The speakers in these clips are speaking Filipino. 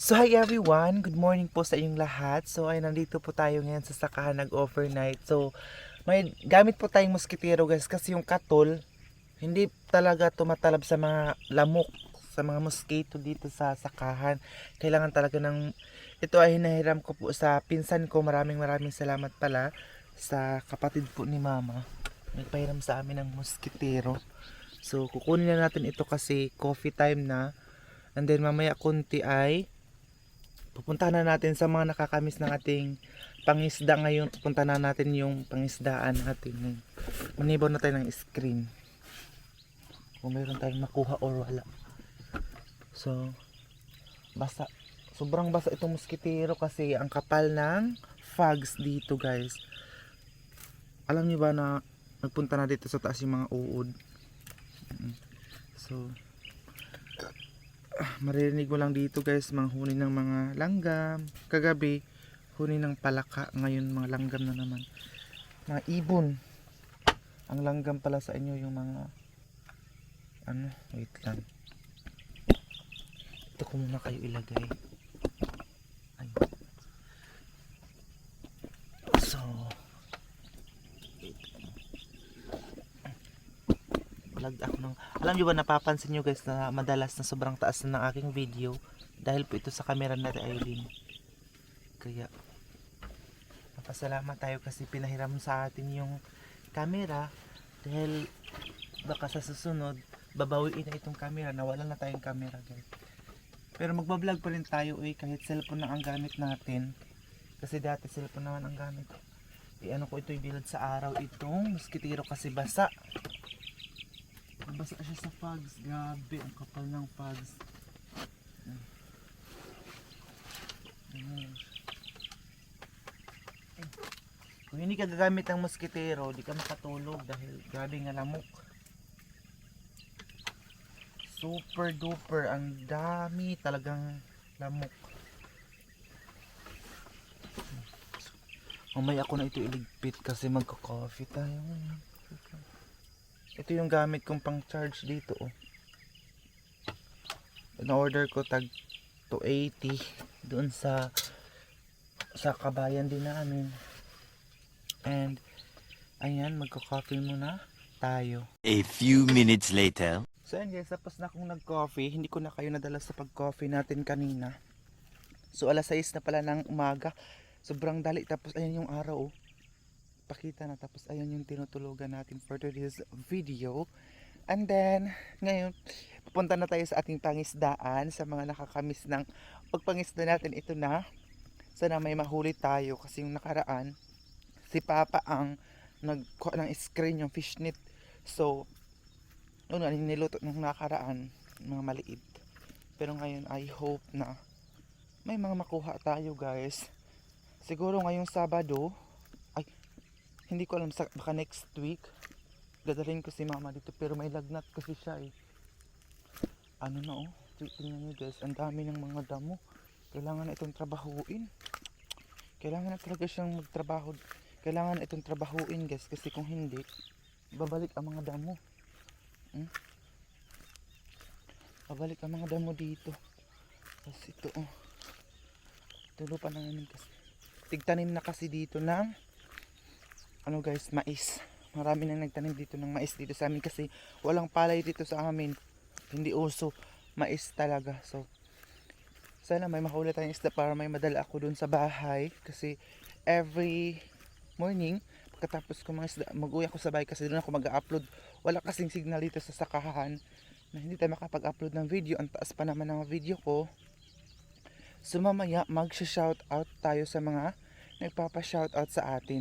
So hi everyone, good morning po sa inyong lahat. So ay nandito po tayo ngayon sa sakahan nag-overnight. So may gamit po tayong mosquitero guys kasi yung katol hindi talaga tumatalab sa mga lamok, sa mga mosquito dito sa sakahan. Kailangan talaga ng ito ay hinahiram ko po sa pinsan ko. Maraming salamat pala sa kapatid po ni Mama. Nagpahiram sa amin ng mosquitero. So kukunin na natin ito kasi coffee time na. And then mamaya konti ay pupuntahan na natin sa mga nakakamiss ng ating pangisda ngayon. Pupunta na natin yung pangisdaan natin. Manibaw na tayo ng screen. Kung mayroon tayong makuha or wala. So, basa. Sobrang basa itong mosquitero kasi ang kapal ng fogs dito guys. Alam niyo ba na nagpunta na dito sa taas yung mga uod. So, maririnig mo lang dito guys, mga huni ng mga langgam. Kagabi huni ng palaka, ngayon mga langgam na naman, mga ibon. Ang langgam pala sa inyo yung mga wait lang, ito ko muna kayo ilagay. Ayun. So vlog ako ng, alam nyo ba, napapansin nyo guys na madalas na sobrang taas na ng aking video dahil po ito sa camera natin Aileen. Kaya napasalamat tayo kasi pinahiram sa atin yung camera dahil baka sa susunod babawiin na itong camera, nawala na tayong camera guys. Pero magbablog pa rin tayo kahit cellphone na ang gamit natin kasi dati cellphone naman ang gamit. Ano ko ito, ibilad sa araw itong mosquitero kasi basa siya sa fogs. Grabe ang kapal ng fogs. Kung hindi ka gagamit ng mosquitero, di ka makatulog dahil grabe nga lamok. Super duper, ang dami talagang lamok. Mamaya ako na ito iligpit kasi magko-coffee tayo. Ito yung gamit kong pang charge dito in-order ko tag 280 doon sa kabayan din namin. And ayan, magko-coffee muna tayo. A few minutes later. So ayan guys, tapos na akong nag-coffee. Hindi ko na kayo nadala sa pag-coffee natin kanina. So alas 6 na pala ng umaga. Sobrang dali. Tapos ayan yung araw pakita na. Tapos ayan yung tinutulugan natin for today's video. And then ngayon pupunta na tayo sa ating pangisdaan. Sa mga nakakamiss ng pagpangisda natin, ito na. Sana may mahuli tayo kasi yung nakaraan si Papa ang nagkuha ng screen, yung fishnet. So niluto ng nakaraan mga maliit. Pero ngayon I hope na may mga makuha tayo guys. Siguro ngayong Sabado, ay hindi ko alam, baka next week dadalhin ko si Mama dito. Pero may lagnat kasi siya tingnan nyo guys, ang dami ng mga damo. Kailangan na itong trabahuin. Kailangan na talaga siyang magtrabaho. Kailangan na itong trabahuin guys, kasi kung hindi babalik ang mga damo. Babalik ang mga damo dito. Kasi ito ito lupa na namin kasi. Tigtanim na kasi dito ng guys, mais. Marami nang nagtanim dito ng mais dito sa amin kasi walang palay dito sa amin. Hindi uso mais talaga. So sana may mahuli tayong isda para may madala ako dun sa bahay kasi every morning pagkatapos ko mga isda, mag-uwi ako sa bahay kasi doon ako mag-upload. Wala kasing signal dito sa sakahan na hindi tayo makapag-upload ng video. Ang taas pa naman ng video ko. So mamaya mag-shoutout tayo sa mga nagpapa-shoutout sa atin.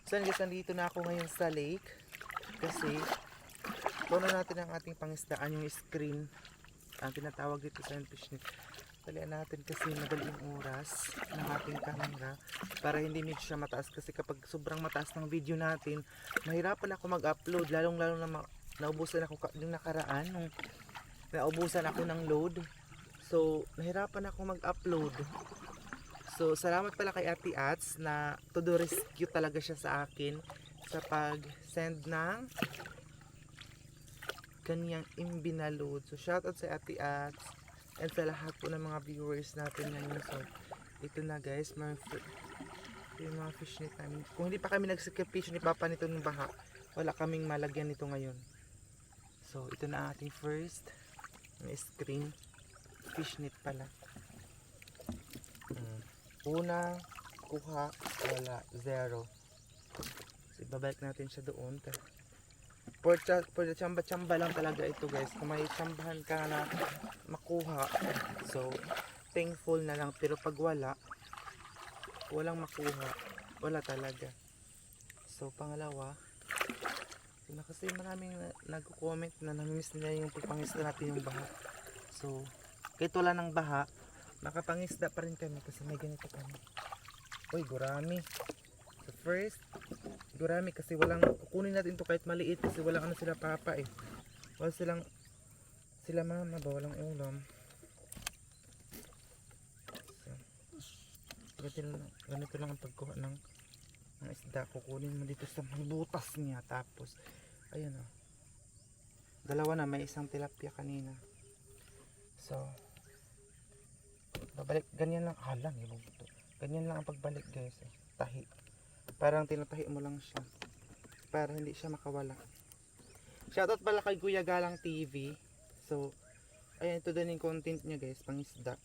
So guys, nandito na ako ngayon sa lake kasi puno natin ang ating pangisdaan, yung screen. ang tinatawag dito sa fishnet. Talian natin kasi madali yung oras ng ating camera para hindi medyo siya mataas, kasi kapag sobrang mataas ng video natin, mahirapan ako mag-upload, lalong lalo na naubusan ako yung nakaraan nung naubusan ako ng load. So nahirapan ako mag-upload. So salamat pala kay Ate Ats na to do rescue talaga siya sa akin sa pag-send ng kanyang imbinaload. So shoutout sa Ate Ats and sa lahat po ng mga viewers natin ngayon. So ito na guys, yung mga fishnet namin. Kung hindi pa kami nag-sacrifice ni Papa nito ng baha, wala kaming malagyan nito ngayon. So ito na ating first screen fishnet pala. Una kuha, wala, zero. So ibabalik natin siya doon. For the chamba-chamba lang talaga ito guys. Kung may chambahan ka na makuha, so thankful na lang. Pero pag walang makuha, wala talaga. So pangalawa, na kasi maraming nagko-comment na namimiss nila yung pagpangisda natin yung baha. So kahit wala ng baha, makapangisda pa rin kami kasi may ganito kami. Uy, gurami. So first, gurami kasi walang, kukunin natin to kahit maliit kasi walang ano sila papa eh. Wala sila mama ba, walang ulam. So, ganito lang ang pagkuha ng isda. Kukunin mo dito sa may butas niya. Tapos, ayan o. Dalawa na, may isang tilapia kanina. So, babalik, ganyan lang. Halang, ganyan lang ang pagbalik guys. Tahi. Parang tinatahi mo lang siya para hindi siya makawala. Shoutout pala kay Kuya Galang TV. So, ayan, ito din yung content niya guys, pangisda.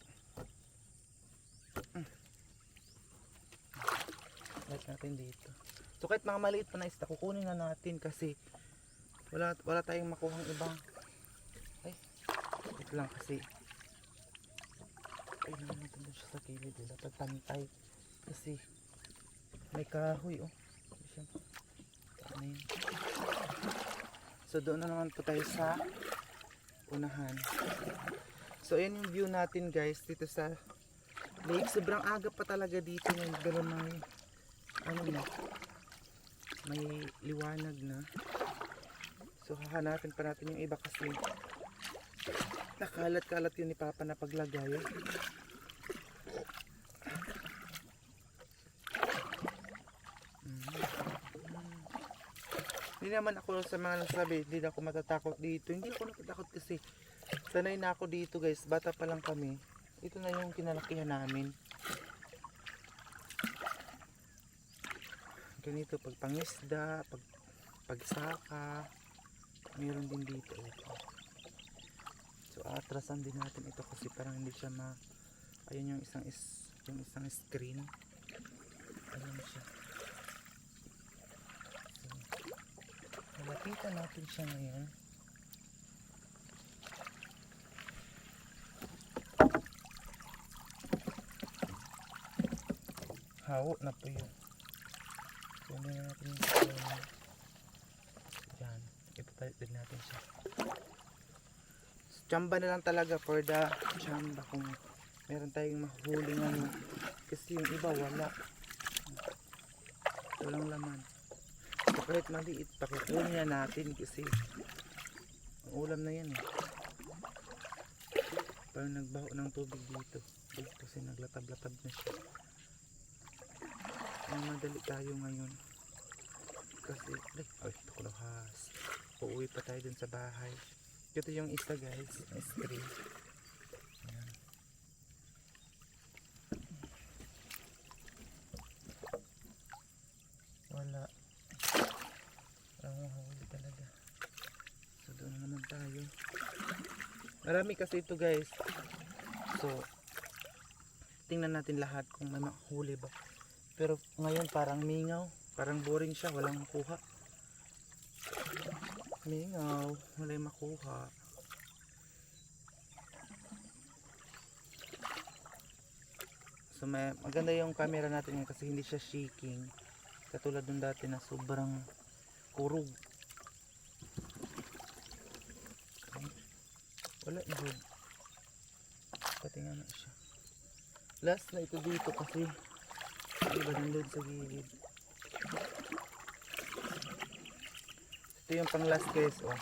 Like natin dito. So kahit mga maliit pa na isda, kukunin na natin kasi wala tayong makuhang ibang. Ay, ito lang kasi. Ay, naman natin siya sa kilid. Dapat pantay kasi may kahoy oh. Ano yun? So doon na naman po tayo sa unahan. So ayan yung view natin guys dito sa lake. Sobrang aga pa talaga dito ngayon, pero may ano na, may liwanag na. So hahanapin pa natin yung iba kasi nakalat-kalat yun ni Papa na paglagay. Hindi naman ako sa mga nasabi, hindi na ako matatakot dito. Hindi ako natatakot kasi sanay na ako dito guys. Bata pa lang kami. Ito na yung kinalakihan namin. Ganito pag pangisda, pagsaka, meron din dito ito. So atrasan din natin ito kasi parang hindi siya ayun yung isang screen. Ayun siya. Malapitan natin siya ngayon. Hawo na po yun. So hindi na natin yung screen. Yan. Ipapalit din natin siya. So, chamba na lang talaga for the chamba kung meron tayong mahuling ano. Kasi yung iba walang laman. So, kahit maliit, pakukunin na natin kasi ang ulam na yan eh. Parang nagbaho ng tubig dito kasi naglatab-latab na siya. Ang madali tayo ngayon kasi ay tukulahas, uuwi pa tayo dun sa bahay. Ito yung isa guys, yung screen. Ayan. Walang mahuli talaga. So doon na naman tayo. Marami kasi ito guys. So tingnan natin lahat kung may mahuli ba. Pero ngayon parang mingaw, parang boring siya, walang makuha. Mingaw, wala yung makuha. So maganda yung camera natin ngayon kasi hindi siya shaking. Katulad nung dati na sobrang kurog. Okay. Wala good. na na siya. Last na ito dito kasi iba nandun sa gilid. Ito yung pang last guys, oh.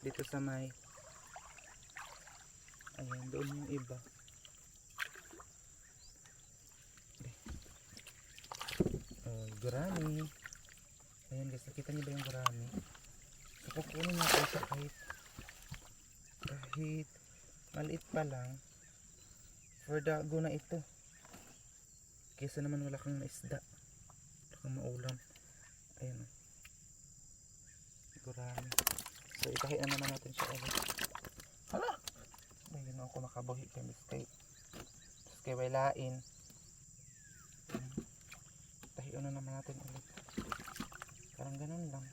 Dito sa may, ayan, doon yung iba. Oh, gurami. Ayan guys, nakita niyo ba yung gurami? So kukunin natin siya kahit maliit pa lang. For dago na ito. Kesa naman wala kang isda. Wala kang maulam. Ayan o. Gurami. So itahian naman natin siya ulit. Hala! Ayun ako makabuhi kay mistake. Tapos kay walain. Tahian na naman natin ulit. Parang ganun lang.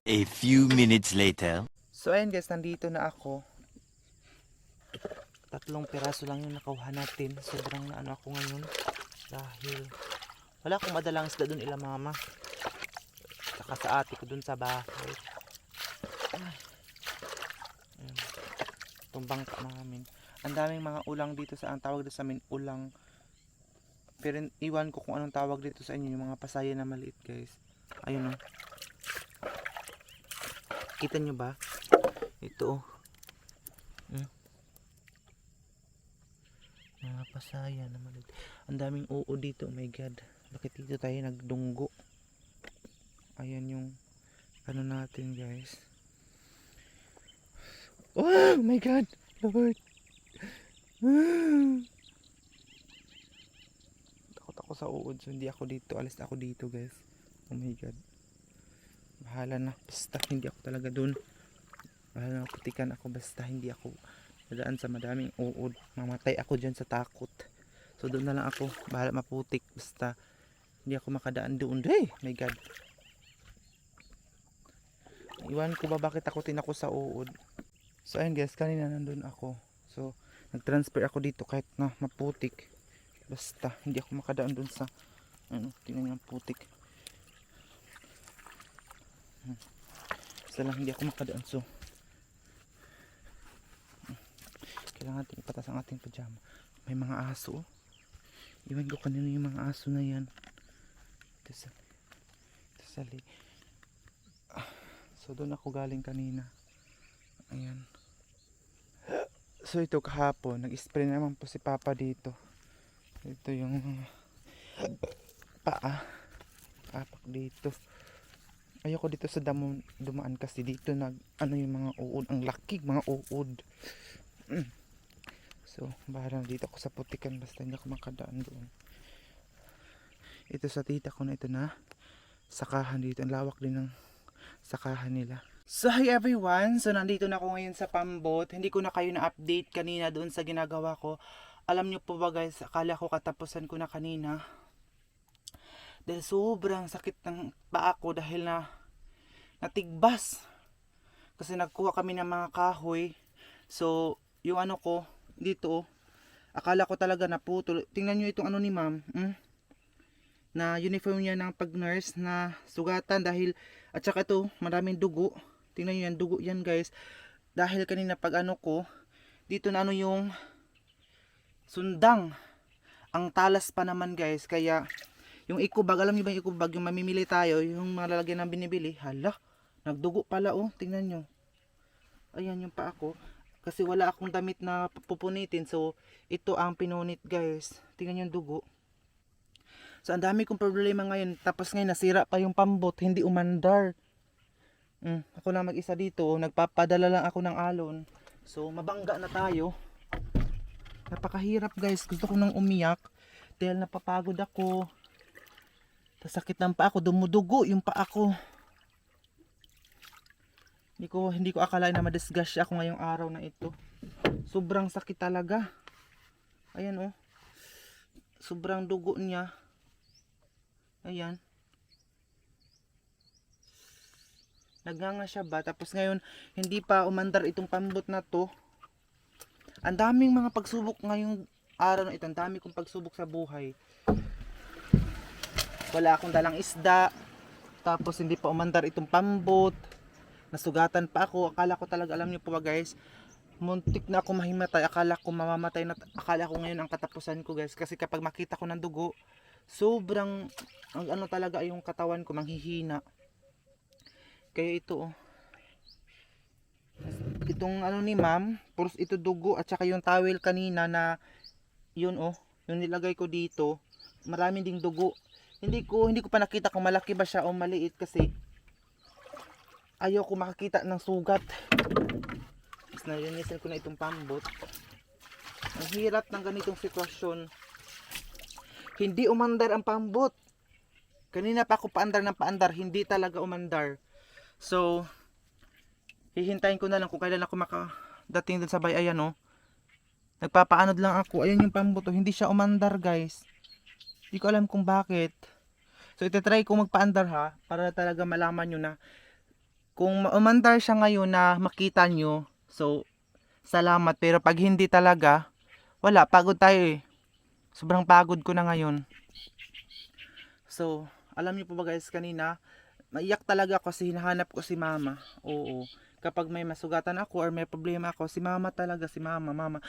A few minutes later. So ayun guys, nandito na ako. 3 piraso lang yung nakuha natin. Sobrang naano ako ngayon. Dahil wala akong madalang isda dun ila mama. Saka sa ate ko dun sa bahay. Ay. Ayun. Itong bangka namin. Ang daming mga ulang dito sa ang tawag dito sa amin ulang. Pero iwan ko kung anong tawag dito sa inyo. Yung mga pasaya na maliit guys. Ayun o. Kita nyo ba? Ito oh. Mga pasaya na maliit. Ang daming oo dito. Oh my god. Bakit dito tayo nagdunggo? Ayan yung ano natin guys. Oh my god. Lord. Takot ako sa uod. So hindi ako dito. Alis ako dito guys. Oh my god. Bahala na. Basta hindi ako talaga dun. Bahala na putikan ako. Basta hindi ako dadaan sa madaming uod. Mamatay ako dyan sa takot. So doon na lang ako. Bahala maputik. Basta hindi ako makadaan doon. Hey! My god. Iwan ko ba bakit ako tinako sa uod. So ayun guys. Kanina nandun ako. So nag-transfer ako dito kahit na maputik. Basta hindi ako makadaan doon sa ano. Tingnan yung putik. Basta lang hindi ako makadaan. So kailangan natin ipatas ang ating pajama. May mga aso. Iwan ko kanino yung mga aso na yan. Ito sa so doon ako galing kanina. Ayan. So ito kahapon. Nag-spray naman po si Papa dito. Ito yung paa. Apak dito. Ayoko dito sa dumaan kasi dito nag ano yung mga uod. Ang laki mga uod. So, bahala dito ako sa putikan basta hindi ako makadaan doon. Ito sa tita ko na ito na sakahan dito. Ang lawak din ng sakahan nila. So, hi everyone! So, nandito na ako ngayon sa Pambot. Hindi ko na kayo na-update kanina doon sa ginagawa ko. Alam nyo po ba guys, akala ko katapusan ko na kanina. Dahil sobrang sakit ng paa ko dahil na natigbas. Kasi nagkuha kami ng mga kahoy. So, yung ano ko, dito, akala ko talaga naputol. Tingnan nyo itong ano ni ma'am. Na uniform niya ng pag-nurse na sugatan dahil, at saka ito, maraming dugo. Tingnan nyo yan, dugo yan guys. Dahil kanina pag ano ko, dito na ano yung sundang. Ang talas pa naman guys. Kaya, yung ikubag, alam nyo ba yung ikubag, yung mamimili tayo, yung malalagyan ng binibili. Hala, nagdugo pala oh, tingnan nyo. Ayan yung pa ako. Kasi wala akong damit na pupunitin. So, ito ang pinunit guys. Tingnan yung dugo. So, ang dami kong problema ngayon. Tapos ngayon, nasira pa yung pambot. Hindi umandar. Ako lang mag-isa dito. Nagpapadala lang ako ng alon. So, mabangga na tayo. Napakahirap guys. Gusto ko nang umiyak. Dahil napapagod ako. Sakit ng paa ko. Dumudugo yung paa ko. Hindi ko akalain na madisgasya ako ngayong araw na ito. Sobrang sakit talaga. Ayan oh. Sobrang dugo niya. Ayan. Nagnganga siya ba? Tapos ngayon, hindi pa umandar itong pambot na to. Ang daming mga pagsubok ngayong araw na ito. Ang dami kong pagsubok sa buhay. Wala akong dalang isda. Tapos hindi pa umandar itong pambot. Nasugatan pa ako. Akala ko talaga, alam niyo po ba guys, muntik na ako mahimatay. Akala ko mamamatay na. Akala ko ngayon ang katapusan ko guys. Kasi kapag makita ko ng dugo, sobrang, ang ano talaga yung katawan ko, manghihina. Kaya ito oh. Itong ano ni ma'am, puros ito dugo at saka yung towel kanina na yun oh, yung nilagay ko dito, maraming ding dugo. Hindi ko pa nakita kung malaki ba siya o maliit kasi ayaw ko makakita ng sugat. Mas nalinisan ko na itong pambot. Ang hirap ng ganitong sitwasyon. Hindi umandar ang pambot. Kanina pa ako paandar ng paandar, hindi talaga umandar. So, hihintayin ko na lang kung kailan ako makadating dun sa bay. Ayan oh. Nagpapaanod lang ako. Ayan yung pambot oh. Hindi siya umandar guys. Hindi ko alam kung bakit. So, itatry ko magpaandar ha. Para talaga malaman nyo na kung umandar siya ngayon na makita nyo. So, salamat. Pero pag hindi talaga, wala. Pagod tayo eh. Sobrang pagod ko na ngayon. So, alam niyo po ba guys, kanina, maiyak talaga ako kasi hinahanap ko si mama. Oo. Kapag may masugatan ako or may problema ako, si mama talaga, si mama, mama.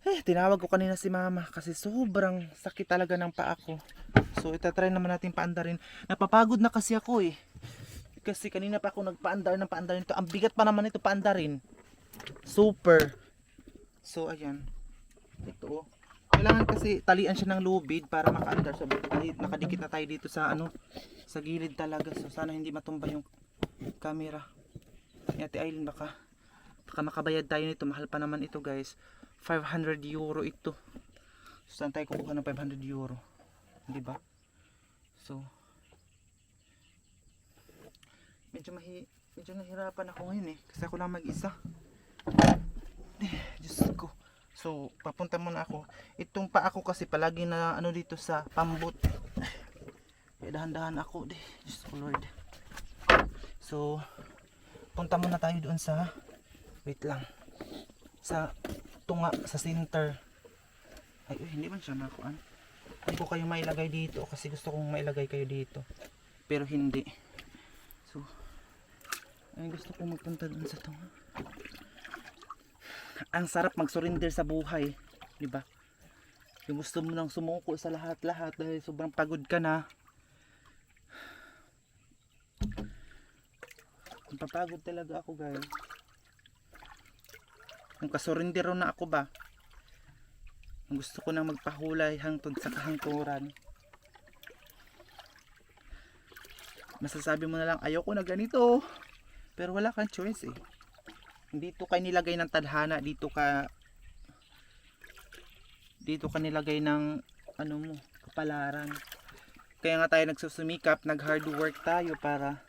Tinawag ko kanina si mama kasi sobrang sakit talaga ng paa ko. So, itatry naman natin paandarin. Napapagod na kasi ako eh. Kasi kanina pa ako nagpaandar ng paandarin ito. Ang bigat pa naman ito paandarin. Super. So, ayan. Ito oh. Kailangan kasi talian siya ng lubid para makaandar. So, nakadikit na tayo dito sa ano, sa gilid talaga. So, sana hindi matumba yung camera. Ate Aileen, baka makabayad tayo nito. Mahal pa naman ito guys. 500 euro ito. So, saan tayo kukuha ng 500 euro? Di ba? So, medyo nahirapan ako ngayon eh. Kasi ako lang mag-isa. Diyos ko. So, papunta muna ako. Itong pa ako kasi palagi na ano dito sa pambot. Kaya dahan-dahan ako. Diyos ko Lord. So, punta muna tayo doon sa, wait lang, sa tunga, sa center. Ay, hindi man siya makuan. Hindi ko kayo mailagay dito kasi gusto kong mailagay kayo dito. Pero hindi. So, ay gusto kong magpunta doon sa tunga. Ang sarap mag-surrender sa buhay, di ba? Yung gusto mo nang sumuko sa lahat-lahat dahil sobrang pagod ka na. Napapagod talaga ako, guys. Kung kasurrender na ako ba? Gusto ko nang magpahulay hangtod sa kahangturan. Masasabi mo na lang, ayoko na ganito. Pero wala kang choice eh. Dito ka nilagay ng tadhana, dito ka nilagay ng ano mo, kapalaran. Kaya nga tayo nagsusumikap, nag hard work tayo para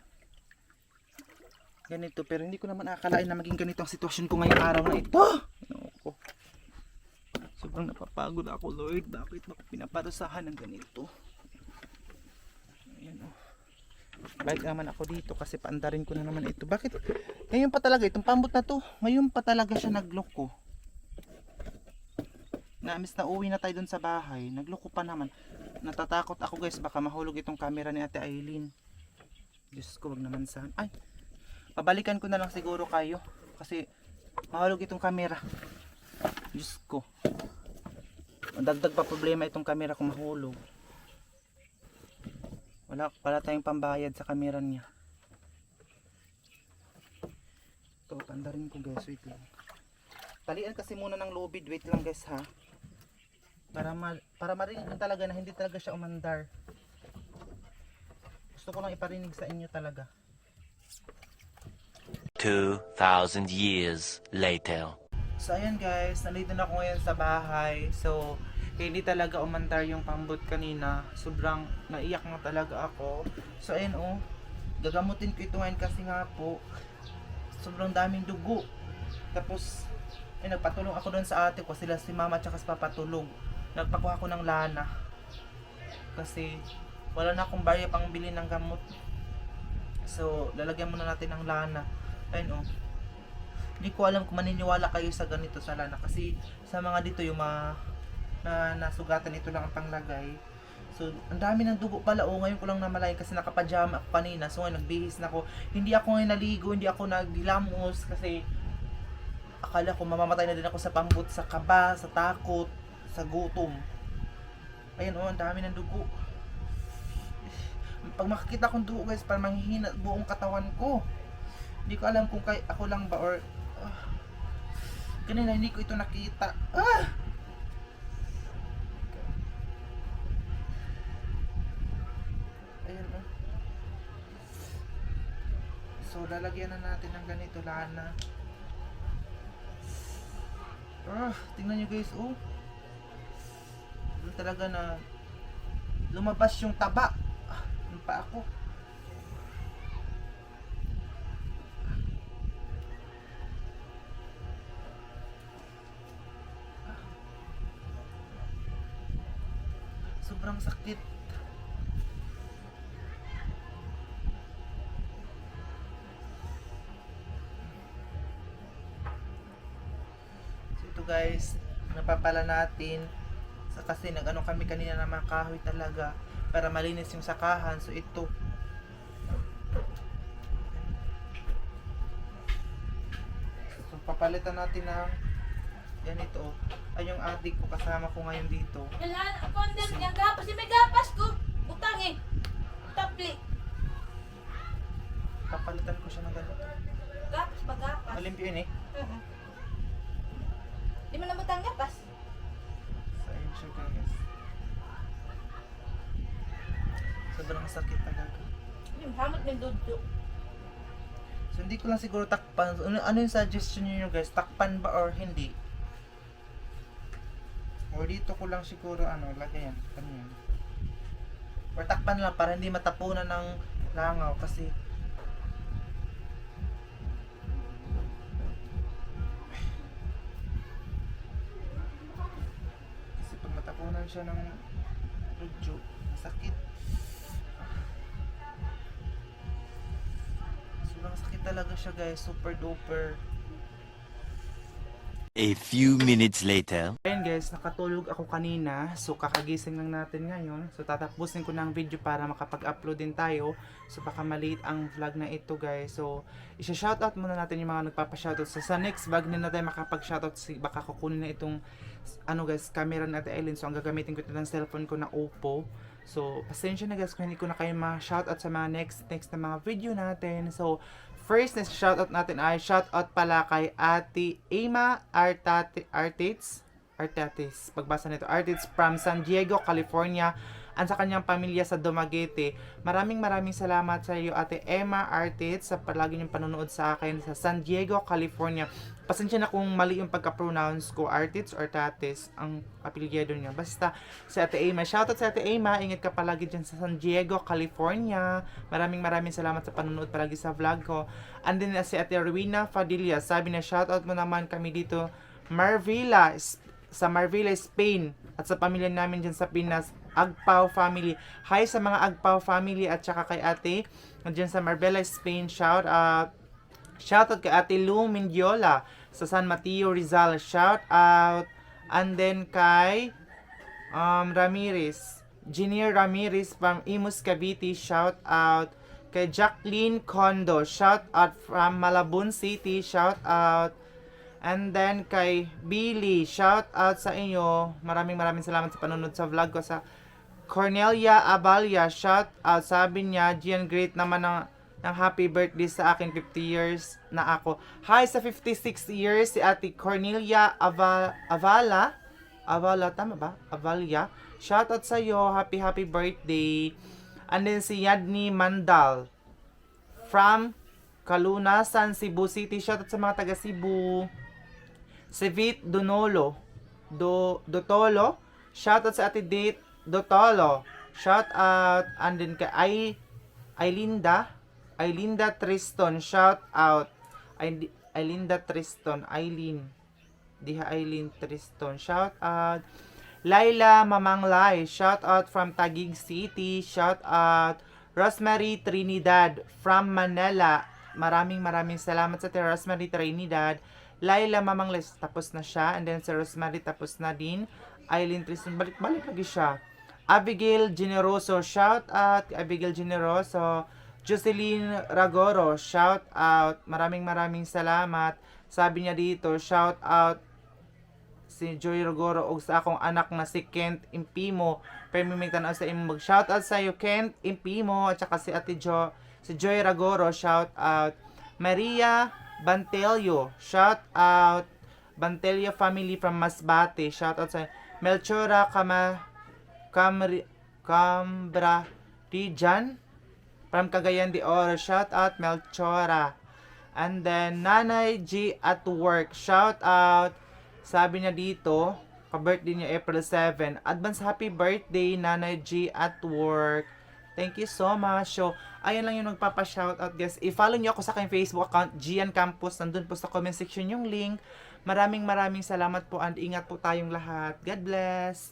ganito. Pero hindi ko naman akalain na maging ganito ang sitwasyon ko ngayong araw na ito. Ano, sobrang napapagod ako, Lord. Bakit ako pinaparusahan ng ganito? Ayan oh. Balik naman ako dito kasi paandarin ko na naman ito. Bakit? Ngayon pa talaga, itong pambot na to, ngayon pa talaga siya nagloko. Naamis na uwi na tayo dun sa bahay, nagloko pa naman. Natatakot ako guys, baka mahulog itong camera ni Ate Aileen. Diyos ko, wag naman saan. Ay, pabalikan ko na lang siguro kayo. Kasi mahulog itong camera. Diyos ko. Dagdag pa problema itong camera kung mahulog. Wala pala tayong pambayad sa camera niya. Ito, pandarin ko guys, wait lang. Talian kasi muna ng lubid, wait lang guys ha. Para marinig mo talaga na hindi talaga siya umandar. Gusto ko lang iparinig sa inyo talaga. 2,000 years later. So ayan guys, nandito na ako ngayon sa bahay. So, hindi talaga umandar yung pambot kanina. Sobrang naiyak na talaga ako. So ayan oh, gagamutin ko ito ngayon kasi nga po sobrang daming dugo. Tapos ay nagpatulong ako doon sa ate ko, sila si mama at saka si papa tulog. Nagpakuha ko ng lana kasi wala na akong barya pang bili ng gamot. So, lalagyan muna natin ng lana. Ayun oh. Hindi ko alam kung maniniwala kayo sa ganito sa lana. Kasi sa mga dito yung mga nasugatan, ito lang ang panglagay. So, ang dami ng dugo pala. Oh, ngayon ko lang namalayan kasi nakapajama ako kanina. So, ngayon nagbihis na ako. Hindi ako ngayon naligo, hindi ako naghilamos kasi akala ko mamamatay na din ako sa pambot, sa kaba, sa takot, sa gutom. Ayun oh, ang dami ng dugo. Pag makakita akong dugo guys, parang manghihina buong katawan ko. Hindi ko alam kung ako lang ba or kanina hindi ko ito nakita. Ayan oh. So lalagyan na natin ng ganito lana. Tingnan nyo guys oh. Talaga na lumabas yung taba. Yung pa ako. Sobrang sakit. So ito guys, napapala natin kasi nag-ano kami kanina na mga kahoy talaga para malinis yung sakahan. So ito. So papalitan natin ng ganito. Ay yung adik ko kasama ko ngayon dito. Kailangan ako din yung gapas. May gapas ko. Utang eh. Tapli. Papalitan ko siya ng ganito. Gapas pa gapas. Malimpyo yun eh. Di mo nabutang gapas. So ayun siya guys. Sobrang sakit talaga. Yung hamot ng dudu. So hindi ko lang siguro takpan. Ano yung suggestion niyo guys? Takpan ba or hindi? Or dito ko lang siguro lagyan. Ano yan? Or takpan lang para hindi matapunan ng langaw kasi pag matapunan siya ng rudyo, sakit. Sobrang sakit talaga siya guys, super duper. A few minutes later. Ayun guys, nakatulog ako kanina. So kakagising lang natin ngayon. So tatapusin ko ng video para makapag-upload din tayo. So baka maliit ang vlog na ito guys. So isa-shoutout muna natin yung mga nagpapa-shoutout. So sa next vlog na tayo makapag-shoutout, baka kukunin na itong guys, camera natin Eileen. So ang gagamitin ko ito ng cellphone ko na Oppo. So pasensya na guys kung hindi ko na kayo ma-shoutout sa mga next na mga video natin. So first na shoutout natin ay shoutout pala kay Ate Emma Artates. Pagbasa nito, Artates from San Diego, California, at sa kanyang pamilya sa Dumaguete. Maraming salamat sa iyo Ate Emma Artates sa palagi niyong panonood sa akin sa San Diego, California. Pasensya na kung mali yung pagka-pronounce ko, Artates or Tates ang apelyido niya. Basta si Ate Emma. Shoutout sa Ate Emma. Ingat ka palagi dyan sa San Diego, California. Maraming salamat sa panonood palagi sa vlog ko. And then si Ate Rowena Fadilla. Sabi na shoutout mo naman kami dito sa Marvilla, Spain. At sa pamilya namin dyan sa Pinas. Agpao family. Hi sa mga Agpao family at saka kay Ate dyan sa Marbella, Spain. Shoutout kay Ate Lou Mendiola sa San Mateo, Rizal. Shoutout. And then kay Junior Ramirez from Imus, Cavite. Shoutout. Kay Jacqueline Condo. Shoutout from Malabon City. Shoutout. And then kay Billy. Shoutout sa inyo. Maraming salamat sa panonood sa vlog ko. Sa Cornelia Abalia, shout out. Sabi niya, Gian, great naman ng happy birthday sa akin, 50 years na ako. Hi sa 56 years, si Ate Cornelia Avala, tama ba? Avalia. Shout out sa iyo, happy birthday. And then si Yadni Mandal from Calunasan, Cebu City. Shout out sa mga taga Cebu. Si Vit Dotolo. Shout out sa Ate Date Dotolo. Shout out. And then kay Ailinda Triston. Shout out. Ailinda Triston. Aileen Triston. Shout out. Laila Mamanglay. Shout out from Taguig City. Shout out. Rosemary Trinidad from Manila. Maraming salamat sa Rosemary Trinidad. Laila Mamang Les, tapos na siya. And then si Rosemary, tapos na din. Eileen Tristan, balik-balik lagi siya. Abigail Generoso, shout out. Abigail Generoso. Jocelyn Ragoro, shout out. Maraming salamat. Sabi niya dito, shout out si Joy Ragoro og sa akong anak na si Kent Impimo. Permimig tanaw sa imo mag shout out sa iyo Kent Impimo at saka si Ate Jo, si Joy Ragoro, shout out. Maria Bantelio, shout out. Bantelio family from Masbate, shout out sa Melchora Cambra Dijan from Cagayan de Oro, shout out Melchora. And then Nanay G at work, shout out. Sabi niya dito, ka-birthday niya April 7. Advance happy birthday, Nanay G at work. Thank you so much. So, ayan lang yung nagpapa-shoutout guys. I-follow niyo ako sa aking Facebook account, Gian Campus. Nandun po sa comment section yung link. Maraming salamat po and ingat po tayong lahat. God bless!